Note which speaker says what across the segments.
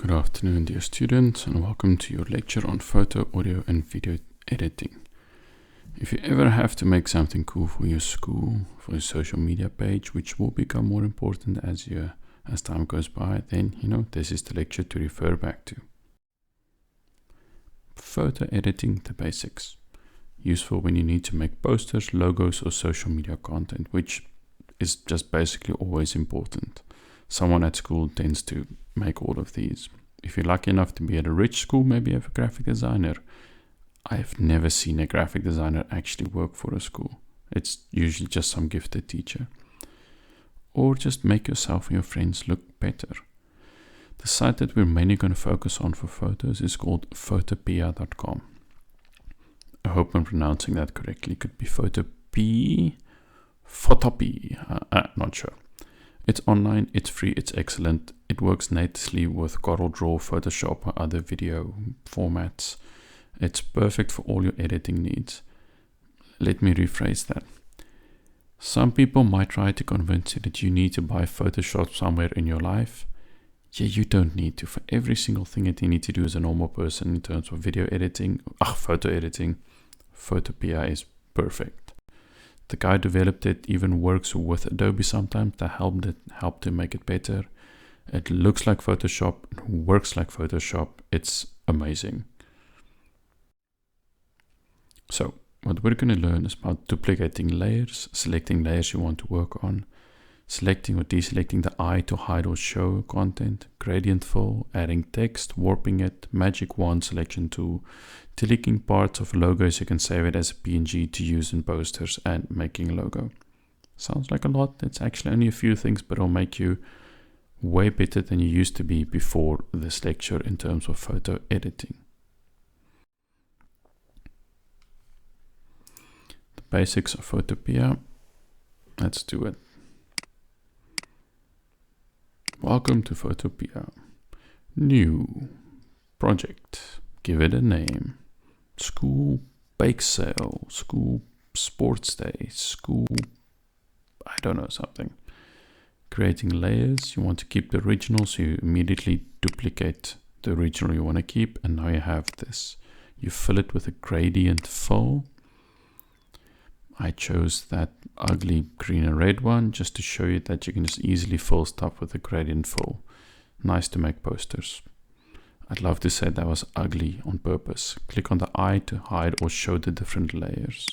Speaker 1: Good afternoon, dear students, and welcome to your lecture on photo, audio, and video editing. If you ever have to make something cool for your school, for your social media page, which will become more important as time goes by, then this is the lecture to refer back to. Photo editing, the basics. Useful when you need to make posters, logos, or social media content, which is just basically always important. Someone at school tends to make all of these. If you're lucky enough to be at a rich school, maybe you have a graphic designer. I've never seen a graphic designer actually work for a school. It's usually just some gifted teacher. Or just make yourself and your friends look better. The site that we're mainly going to focus on for photos is called photopea.com. I hope I'm pronouncing that correctly. It could be Photopea, not sure. It's online, it's free, it's excellent. It works natively with CorelDRAW, Photoshop, or other video formats. It's perfect for all your editing needs. Let me rephrase that. Some people might try to convince you that you need to buy Photoshop somewhere in your life. Yeah, you don't need to. For every single thing that you need to do as a normal person in terms of video editing, photo editing, Photopea is perfect. The guy who developed it even works with Adobe sometimes to help to make it better. It looks like Photoshop, it works like Photoshop. It's amazing. So what we're going to learn is about duplicating layers, selecting layers you want to work on, selecting or deselecting the eye to hide or show content, gradient fill, adding text, warping it, magic wand selection tool, deleting parts of logos. You can save it as a PNG to use in posters, and making a logo. Sounds like a lot. It's actually only a few things, but it'll make you way better than you used to be before this lecture in terms of photo editing. The basics of Photopea. Let's do it. Welcome to Photopea. New project. Give it a name. School bake sale. School sports day. School, I don't know, something. Creating layers. You want to keep the original, so you immediately duplicate the original you want to keep, and now you have this. You fill it with a gradient fill. I chose that ugly green and red one just to show you that you can just easily fill stuff with a gradient fill. Nice to make posters. I'd love to say that was ugly on purpose. Click on the eye to hide or show the different layers.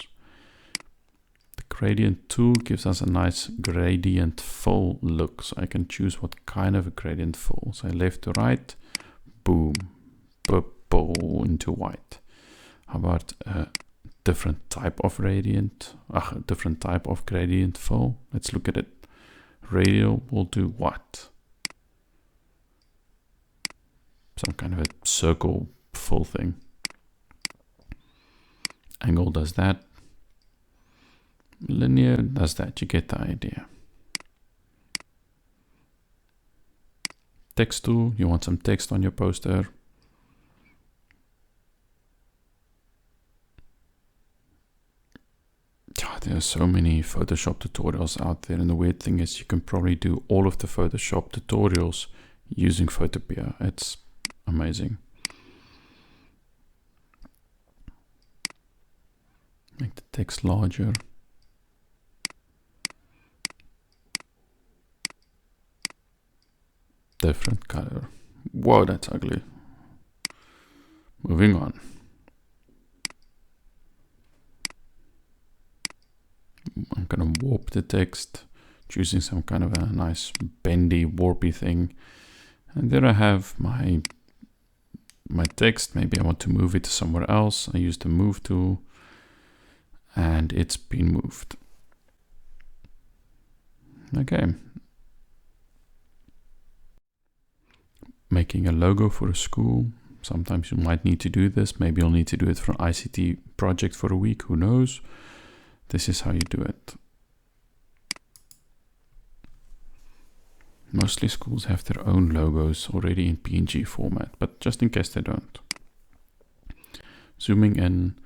Speaker 1: The gradient tool gives us a nice gradient fill look, so I can choose what kind of a gradient fill. So left to right, boom, purple into white. How about different type of gradient fill? Let's look at it. Radial will do what? Some kind of a circle fill thing. Angle does that. Linear does that. You get the idea. Text tool. You want some text on your poster. There are so many Photoshop tutorials out there, and the weird thing is you can probably do all of the Photoshop tutorials using Photopea. It's amazing. Make the text larger. Different color. Whoa, that's ugly. Moving on. I'm going to warp the text, choosing some kind of a nice bendy, warpy thing. And there I have my text. Maybe I want to move it to somewhere else. I use the move tool, and it's been moved. Okay. Making a logo for a school. Sometimes you might need to do this. Maybe you'll need to do it for an ICT project for a week. Who knows? This is how you do it. Mostly schools have their own logos already in PNG format, but just in case they don't. Zooming in,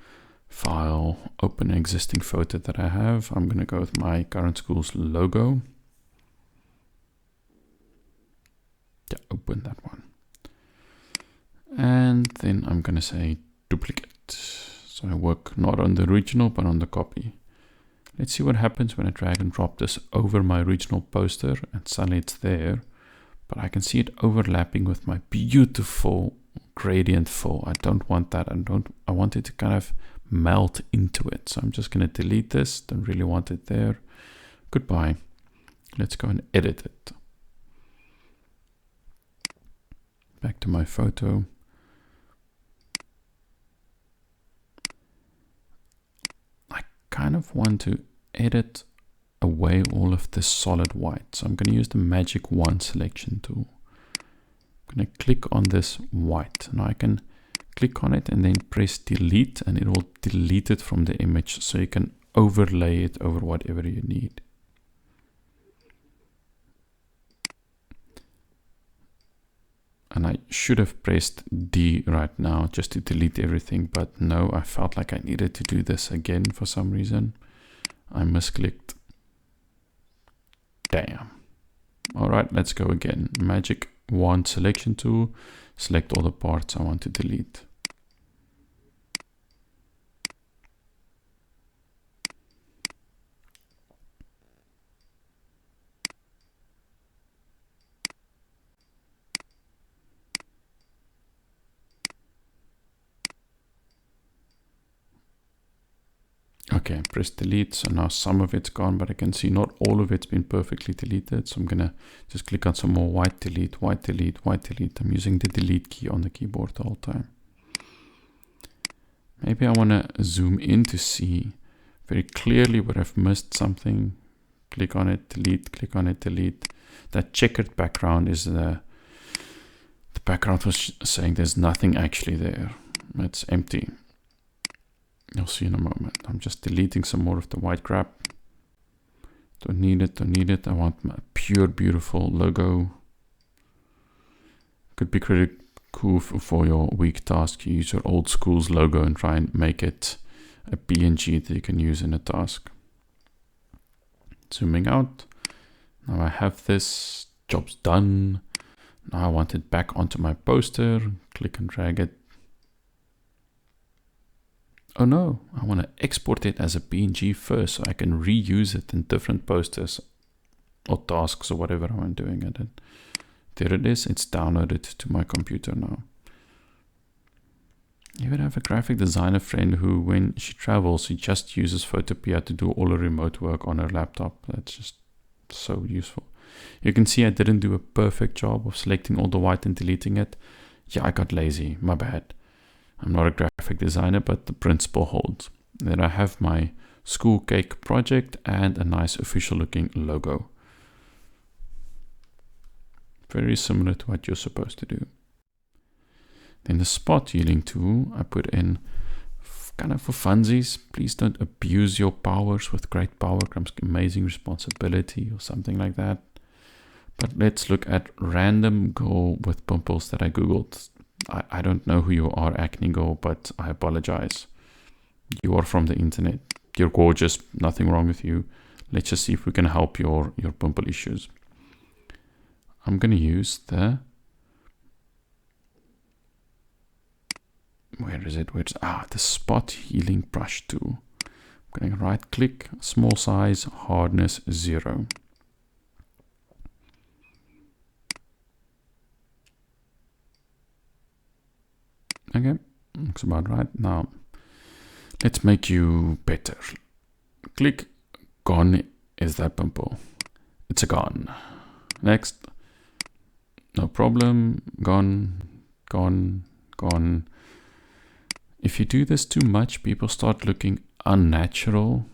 Speaker 1: file, open an existing photo that I have. I'm going to go with my current school's logo. Yeah, open that one. then I'm going to say duplicate. So I work not on the original, but on the copy. Let's see what happens when I drag and drop this over my original poster, and suddenly it's there. But I can see it overlapping with my beautiful gradient fill. I don't want that. I want it to kind of melt into it. So I'm just going to delete this. Don't really want it there. Goodbye. Let's go and edit it. Back to my photo. I kind of want to edit away all of this solid white. So I'm going to use the magic wand selection tool. I'm going to click on this white. Now I can click on it and then press delete, and it will delete it from the image, so you can overlay it over whatever you need. And I should have pressed D right now just to delete everything, but no, I felt like I needed to do this again for some reason. I misclicked. Damn. All right, let's go again. Magic wand selection tool, select all the parts I want to delete. Okay, press delete. So now some of it's gone, but I can see not all of it's been perfectly deleted. So I'm going to just click on some more white delete, white delete, white delete. I'm using the delete key on the keyboard the whole time. Maybe I want to zoom in to see very clearly where I've missed something. Click on it, delete, click on it, delete. That checkered background is the background was saying there's nothing actually there. It's empty. You'll see in a moment. I'm just deleting some more of the white crap. Don't need it, don't need it. I want my pure, beautiful logo. Could be pretty cool for your weak task. You use your old school's logo and try and make it a PNG that you can use in a task. Zooming out. Now I have this. Job's done. Now I want it back onto my poster. Click and drag it. Oh no, I want to export it as a PNG first so I can reuse it in different posters or tasks or whatever I'm doing it in. There it is, it's downloaded to my computer now. You would have a graphic designer friend who, when she travels, she just uses Photopea to do all her remote work on her laptop. That's just so useful. You can see I didn't do a perfect job of selecting all the white and deleting it. Yeah, I got lazy, my bad. I'm not a graphic designer, but the principle holds. Then I have my school cake project and a nice official looking logo. Very similar to what you're supposed to do. Then the spot healing tool I put in kind of for funsies. Please don't abuse your powers. With great power comes amazing responsibility or something like that. But let's look at random girl with pimples that I googled. I don't know who you are, Acne Girl, but I apologize. You are from the internet. You're gorgeous. Nothing wrong with you. Let's just see if we can help your pimple issues. I'm going to use the... Where is it? The spot healing brush tool. I'm going to right click, small size, hardness 0. Okay, looks about right. Now, let's make you better. Click, gone is that pimple. It's a gone. Next, no problem, gone, gone, gone. If you do this too much, people start looking unnatural.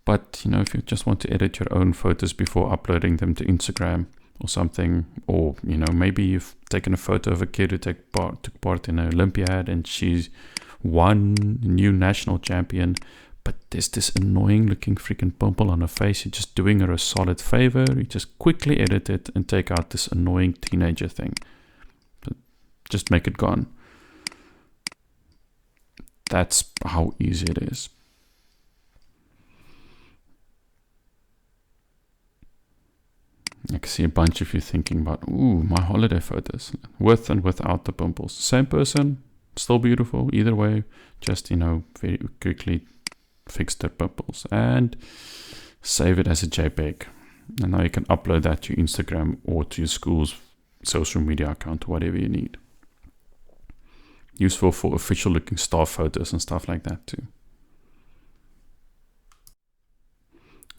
Speaker 1: But, you know, if you just want to edit your own photos before uploading them to Instagram or something, or, you know, maybe you've taken a photo of a kid who took part in an Olympiad and she's won new national champion, but there's this annoying looking freaking pimple on her face. You're just doing her a solid favor. You just quickly edit it and take out this annoying teenager thing. But just make it gone. That's how easy it is. I can see a bunch of you thinking about, ooh, my holiday photos, with and without the pimples. Same person, still beautiful, either way, just, very quickly fix their pimples and save it as a JPEG. And now you can upload that to Instagram or to your school's social media account, whatever you need. Useful for official looking staff photos and stuff like that too.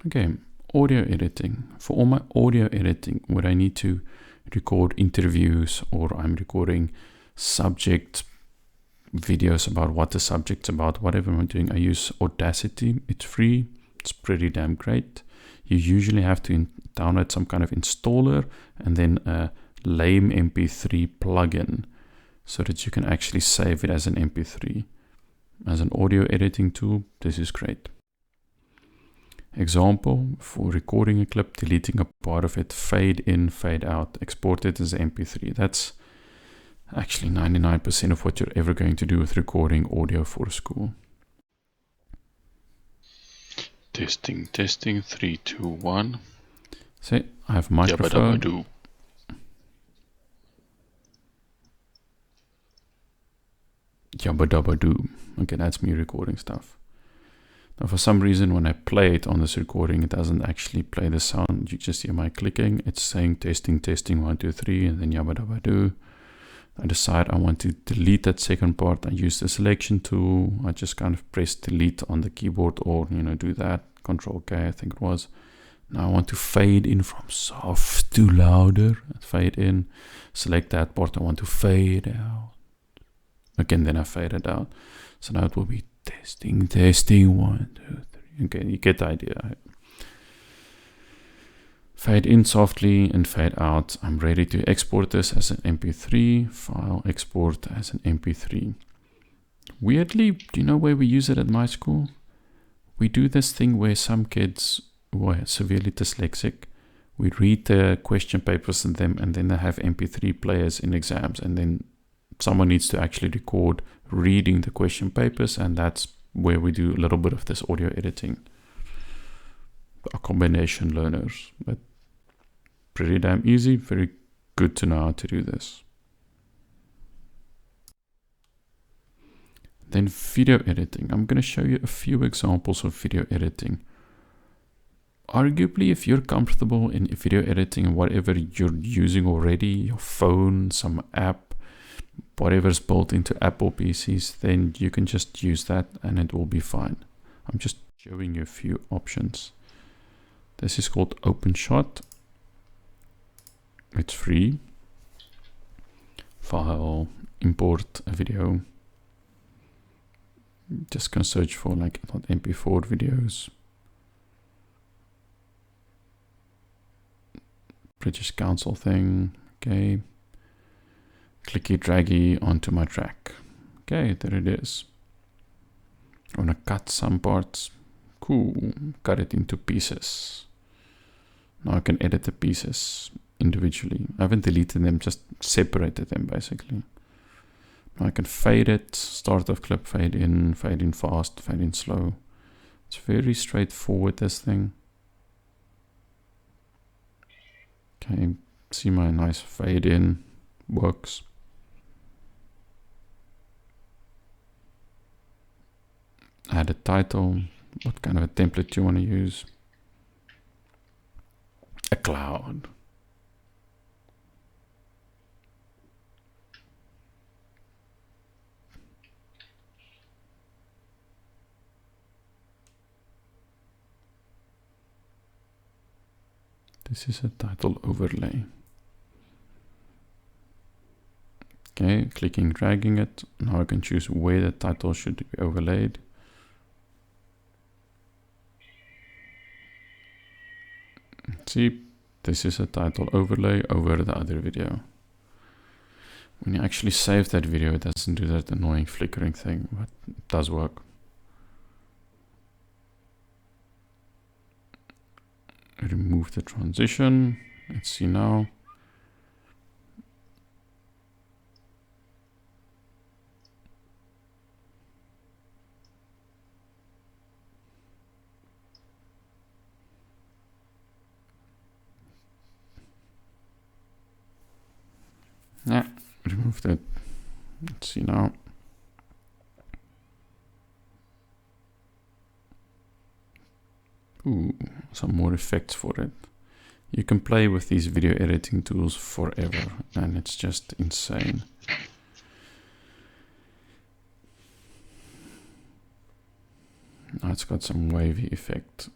Speaker 1: Okay, audio editing. For all my audio editing, where I need to record interviews or I'm recording subject videos about what the subject's about, whatever I'm doing, I use Audacity. It's free. It's pretty damn great. You usually have to download some kind of installer and then a lame MP3 plugin so that you can actually save it as an MP3. As an audio editing tool, this is great. Example, for recording a clip, deleting a part of it, fade in, fade out, export it as an MP3. That's actually 99% of what you're ever going to do with recording audio for school. Testing, 3, 2, 1. So I have microphone. Yabba-dabba-doo. Yabba-dabba-doo. Okay, that's me recording stuff. Now, for some reason, when I play it on this recording, it doesn't actually play the sound. You just hear my clicking. It's saying testing, 1, 2, 3, and then yabba-dabba-doo. I decide I want to delete that second part. I use the selection tool. I just kind of press delete on the keyboard or, do that. Control K, I think it was. Now I want to fade in from soft to louder. Fade in. Select that part. I want to fade out. Again, then I fade it out. So now it will be testing, 1, 2, 3. Okay, you get the idea. Fade in softly and fade out. I'm ready to export this as an MP3 file. Export as an MP3. Weirdly, do you know where we use it at my school? We do this thing where some kids who are severely dyslexic, we read the question papers in them and then they have MP3 players in exams, and then someone needs to actually record reading the question papers, and that's where we do a little bit of this audio editing. A combination learners, but pretty damn easy, very good to know how to do this. Then video editing. I'm going to show you a few examples of video editing. Arguably, if you're comfortable in video editing, whatever you're using already, your phone, some app, whatever's built into Apple PCs, then you can just use that and it will be fine. I'm just showing you a few options. This is called OpenShot. It's free. File, import a video. Just gonna search for like .mp4 videos. British Council thing. Okay. Clicky draggy onto my track. Okay, there it is. I wanna cut some parts. Cool. Cut it into pieces. Now I can edit the pieces individually. I haven't deleted them, just separated them basically. Now I can fade it, start of clip, fade in fast, fade in slow. It's very straightforward, this thing. Okay, see my nice fade in works. Add a title. What kind of a template do you want to use? A cloud. This is a title overlay. Okay, clicking, dragging it. Now I can choose where the title should be overlaid. See, this is a title overlay over the other video. When you actually save that video, it doesn't do that annoying flickering thing, but it does work. Remove the transition. Let's see now. Yeah, removed it. Let's see now. Ooh, some more effects for it. You can play with these video editing tools forever, and it's just insane. Now it's got some wavy effect.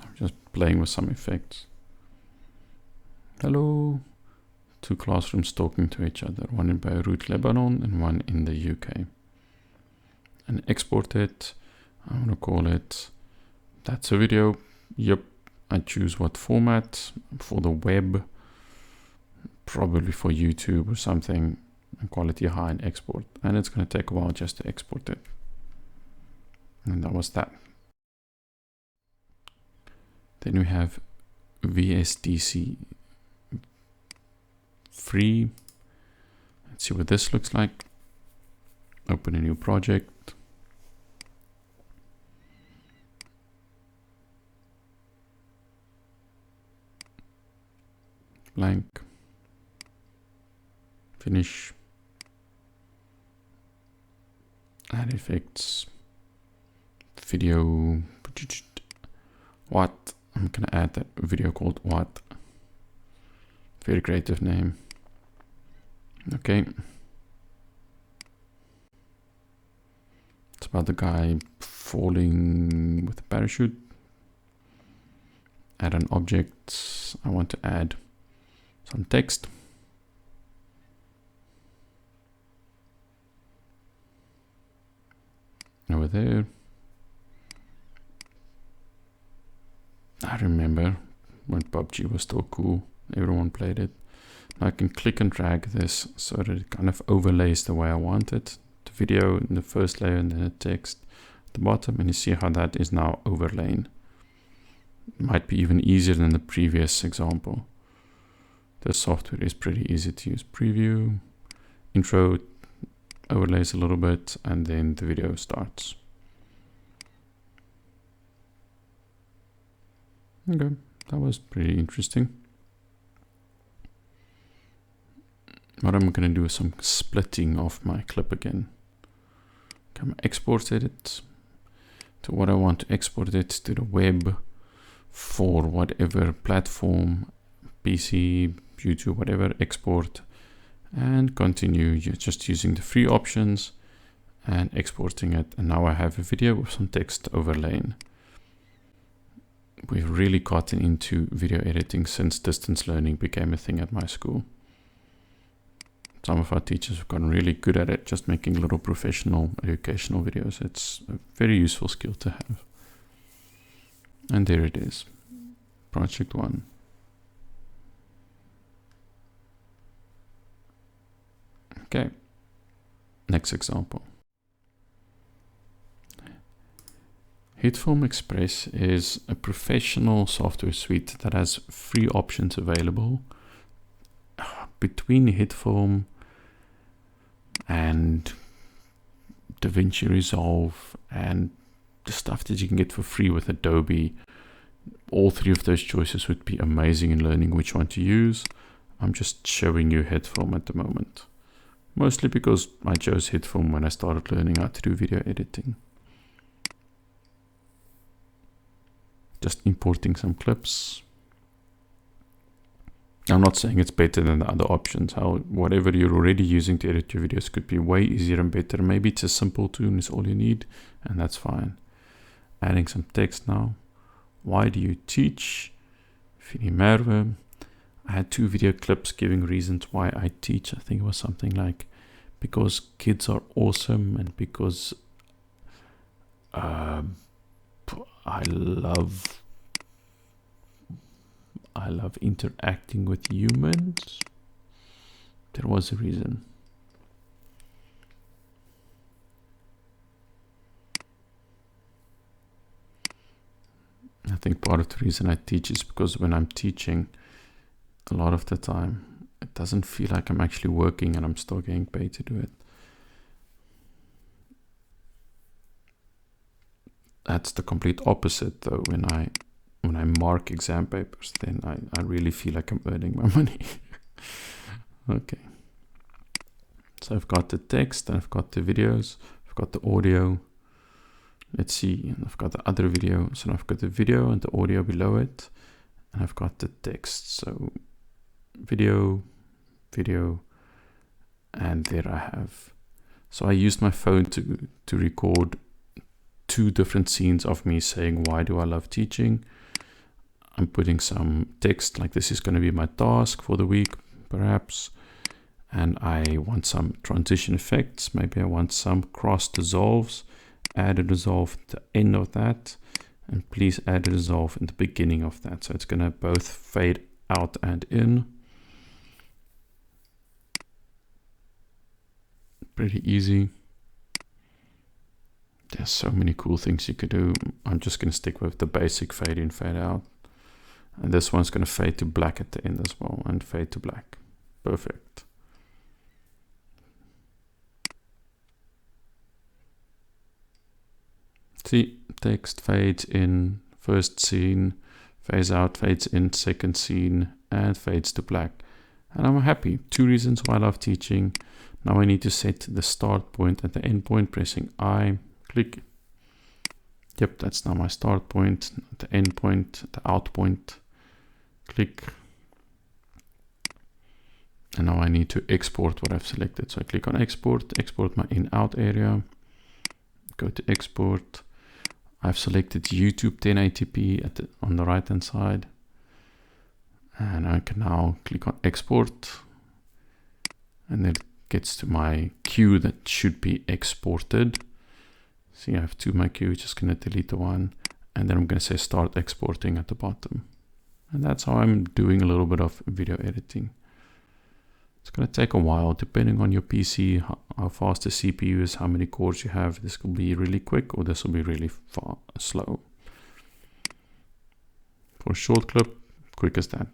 Speaker 1: I'm just playing with some effects. Hello. 2 classrooms talking to each other, one in Beirut, Lebanon, and one in the UK. And export it. I want to call it, that's a video. Yep, I choose what format for the web, probably for YouTube or something, and quality high and export. And it's going to take a while just to export it. And that was that. Then we have VSDC free. Let's see what this looks like. Open a new project. Blank. Finish. Add effects. Video. What? I'm gonna add that video called What. Very creative name. Okay. It's about the guy falling with a parachute. Add an object. I want to add some text. Over there. I remember when PUBG was still cool. Everyone played it. Now I can click and drag this so that it kind of overlays the way I want it. The video in the first layer and then the text at the bottom. And you see how that is now overlain. Might be even easier than the previous example. The software is pretty easy to use. Preview, intro, overlays a little bit, and then the video starts. Okay, that was pretty interesting. What I'm going to do is some splitting of my clip again. Come export it to what I want to export it to the web for whatever platform, PC, YouTube, whatever, export and continue. You're just using the free options and exporting it. And now I have a video with some text overlaying. We've really gotten into video editing since distance learning became a thing at my school. Some of our teachers have gotten really good at it, just making little professional educational videos. It's a very useful skill to have. And there it is. Project 1. Okay. Next example. HitFilm Express is a professional software suite that has free options available. Between HitFilm and DaVinci Resolve and the stuff that you can get for free with Adobe, all three of those choices would be amazing in learning which one to use. I'm just showing you HitFilm at the moment. Mostly because I chose HitFilm when I started learning how to do video editing. Just importing some clips. I'm not saying it's better than the other options. Whatever you're already using to edit your videos could be way easier and better. Maybe it's a simple tool is all you need, and that's fine. Adding some text now. Why do you teach? Fini Merwe. I had 2 video clips giving reasons why I teach. I think it was something like, because kids are awesome and because I love interacting with humans. There was a reason. I think part of the reason I teach is because when I'm teaching, a lot of the time, it doesn't feel like I'm actually working and I'm still getting paid to do it. That's the complete opposite though. When I when I mark exam papers, then I really feel like I'm earning my money. Okay. So I've got the text, and I've got the videos, I've got the audio. Let's see, and I've got the other video. So I've got the video and the audio below it, and I've got the text. So video, video, and there I have. So I used my phone to record 2 different scenes of me saying, why do I love teaching? I'm putting some text, like this is going to be my task for the week, perhaps. And I want some transition effects. Maybe I want some cross dissolves. Add a dissolve at the end of that. And please add a dissolve in the beginning of that. So it's going to both fade out and in. Pretty easy. There's so many cool things you could do. I'm just going to stick with the basic fade in, fade out. And this one's going to fade to black at the end as well. And fade to black. Perfect. See, text fades in, first scene, fades out, fades in, second scene, and fades to black. And I'm happy. 2 reasons why I love teaching. Now I need to set the start point and the end point, pressing I, click. Yep, that's now my start point, the end point, the out point, click. And now I need to export what I've selected. So I click on export, export my in-out area, go to export. I've selected YouTube 1080p on the right hand side. And I can now click on export. And then it gets to my queue that should be exported. See, I have 2 in my queue, just going to delete the one. And then I'm going to say start exporting at the bottom. And that's how I'm doing a little bit of video editing. It's going to take a while, depending on your PC, how fast the CPU is, how many cores you have. This will be really quick, or this will be really slow. For a short clip, quick as that.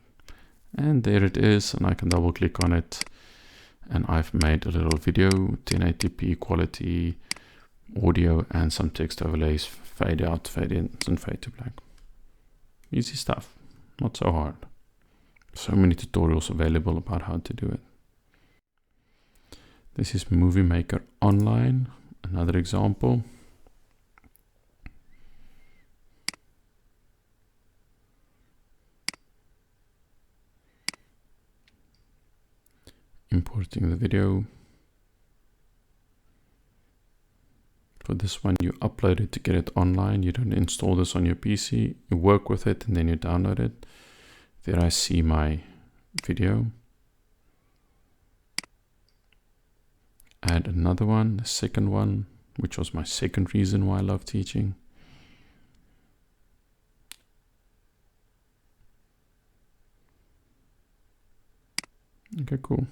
Speaker 1: And there it is, and I can double click on it. And I've made a little video, 1080p quality, audio, and some text overlays, fade out, fade in, and fade to black. Easy stuff, not so hard. So many tutorials available about how to do it. This is Movie Maker Online, another example. Importing the video. For this one, you upload it to get it online. You don't install this on your PC. You work with it and then you download it. There I see my video. Add another one, the second one, which was my second reason why I love teaching. Okay, cool.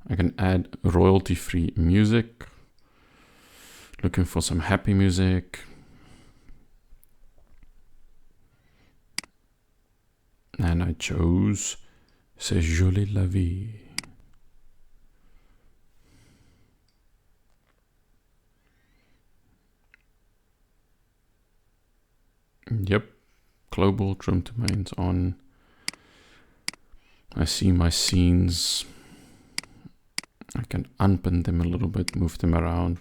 Speaker 1: I can add royalty-free music. Looking for some happy music. And I chose C'est Jolie la Vie. Yep, global trim domains on. I see my scenes. I can unpin them a little bit, move them around.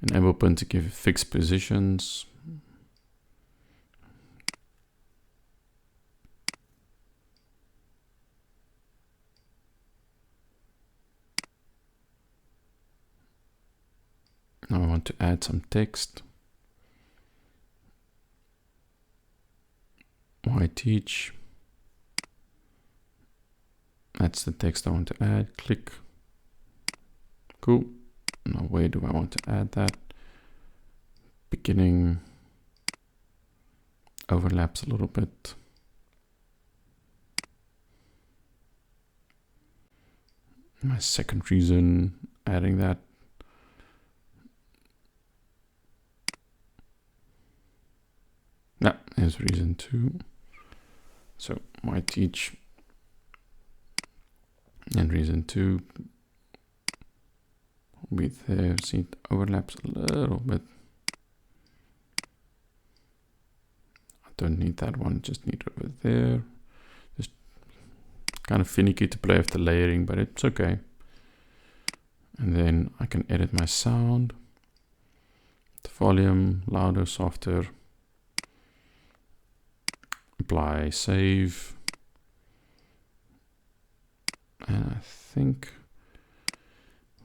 Speaker 1: Enable pin to give fixed positions. Now I want to add some text. Why teach? That's the text I want to add. Click. Cool. Now where do I want to add that? Beginning overlaps a little bit. My second reason, adding that. That is reason 2. So why teach? And reason 2 with there, see it overlaps a little bit. don't need that one, just need it over there. Just kind of finicky to play with the layering, but it's okay. And then I can edit my sound, the volume, louder, softer, apply, save. And I think,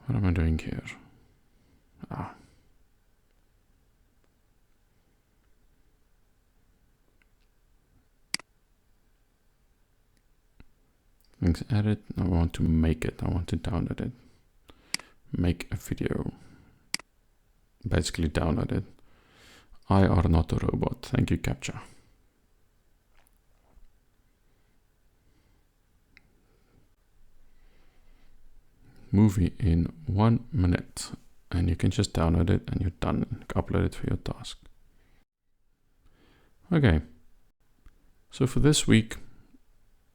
Speaker 1: what am I doing here? Things edit. I want to make it. I want to download it. Make a video. Basically download it. I are not a robot. Thank you, Captcha. Movie in 1 minute. And you can just download it and you're done. Upload it for your task. Okay. So for this week,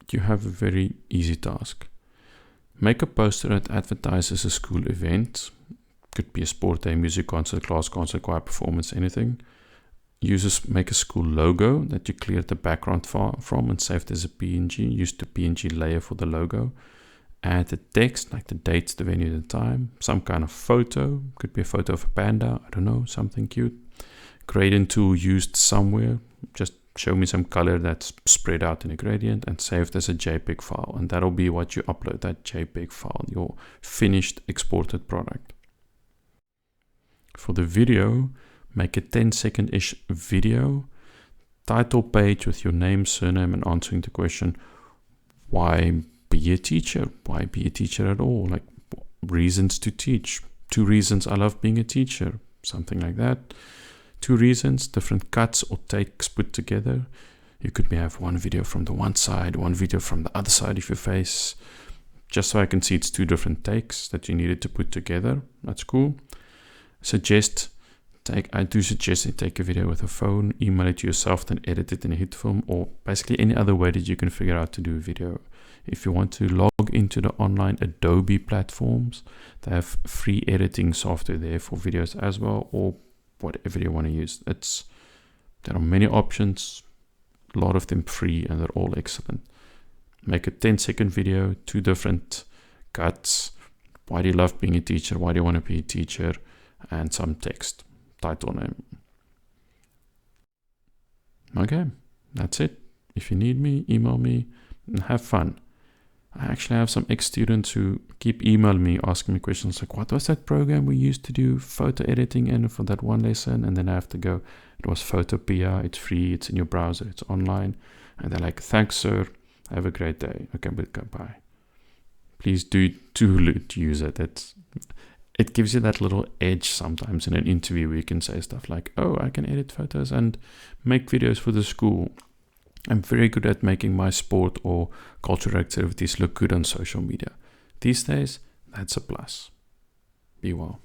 Speaker 1: you have a very easy task. Make a poster that advertises a school event. Could be a sport day, music concert, class concert, choir performance, anything. Make a school logo that you cleared the background from and saved as a PNG. Use the PNG layer for the logo. Add the text, like the dates, the venue, the time. Some kind of photo. Could be a photo of a panda. I don't know, something cute. Gradient tool used somewhere. Just show me some color that's spread out in a gradient and saved as a JPEG file. And that'll be what you upload, that JPEG file, your finished exported product. For the video, make a 10-second-ish video. Title page with your name, surname, and answering the question, why be a teacher? Why be a teacher at all? Like reasons to teach. 2 reasons I love being a teacher. Something like that. 2 reasons, different cuts or takes put together. You could have one video from the one side, one video from the other side of your face. Just so I can see it's 2 different takes that you needed to put together. That's cool. I do suggest you take a video with a phone, email it to yourself, then edit it in a HitFilm, or basically any other way that you can figure out to do a video. If you want to log into the online Adobe platforms, they have free editing software there for videos as well, or whatever you want to use. There are many options, a lot of them free, and they're all excellent. Make a 10-second video, 2 different cuts. Why do you love being a teacher? Why do you want to be a teacher? And some text, title name. Okay, that's it. If you need me, email me and have fun. I actually have some ex-students who keep emailing me, asking me questions like, what was that program we used to do photo editing in for that one lesson? And then I have to go, it was Photopea, it's free, it's in your browser, it's online. And they're like, thanks, sir. Have a great day. Okay, but goodbye. Please do use it. It gives you that little edge sometimes in an interview where you can say stuff like, oh, I can edit photos and make videos for the school. I'm very good at making my sport or cultural activities look good on social media. These days, that's a plus. Be well.